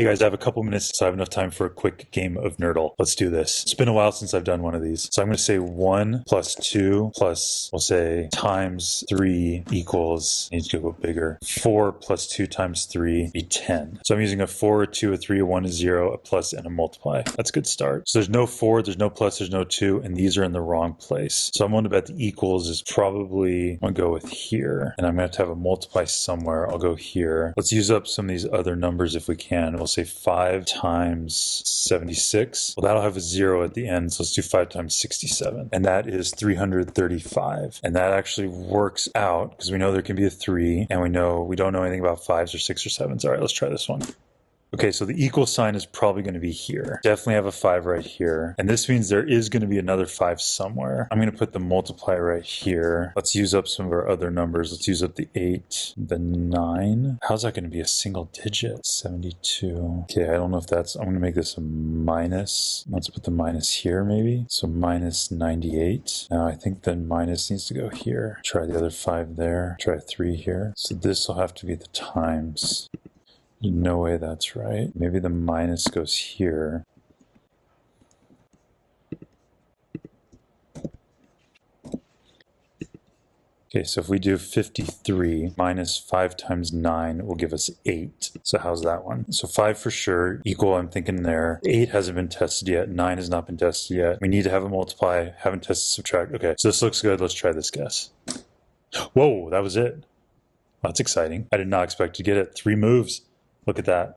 Hey guys, I have a couple minutes, so I have enough time for a quick game of Nerdle. Let's do this. It's been a while since I've done one of these. So I'm going to say 1 plus 2 plus, we'll say, times 3 equals, I need to go bigger, 4 plus 2 times 3 be 10. So I'm using a 4, a 2, a 3, a 1, a 0, a plus, and a multiply. That's a good start. So there's no 4, there's no plus, there's no 2, and these are in the wrong place. So I'm going to bet the equals is probably, I'm going to go with here. And I'm going to have a multiply somewhere. I'll go here. Let's use up some of these other numbers if we can. We'll say 5 times 76. Well, that'll have a 0 at the end, so let's do 5 times 67. And that is 335. And that actually works out because we know there can be a 3, and we don't know anything about 5s or 6s or 7s. All right, let's try this one. Okay, so the equal sign is probably going to be here. Definitely have a 5 right here. And this means there is going to be another 5 somewhere. I'm going to put the multiply right here. Let's use up some of our other numbers. Let's use up the 8, the 9. How's that going to be a single digit? 72. Okay, I don't know if that's... I'm going to make this a minus. Let's put the minus here maybe. So minus 98. Now I think the minus needs to go here. Try the other 5 there. Try 3 here. So this will have to be the times. No way that's right. Maybe the minus goes here. Okay, so if we do 53 minus 5 times 9 will give us 8. So how's that one? So 5 for sure, equal, I'm thinking there. 8 hasn't been tested yet. 9 has not been tested yet. We need to have a multiply. Haven't tested subtract. Okay, so this looks good. Let's try this guess. Whoa, that was it. That's exciting. I did not expect to get it. 3 moves. Look at that.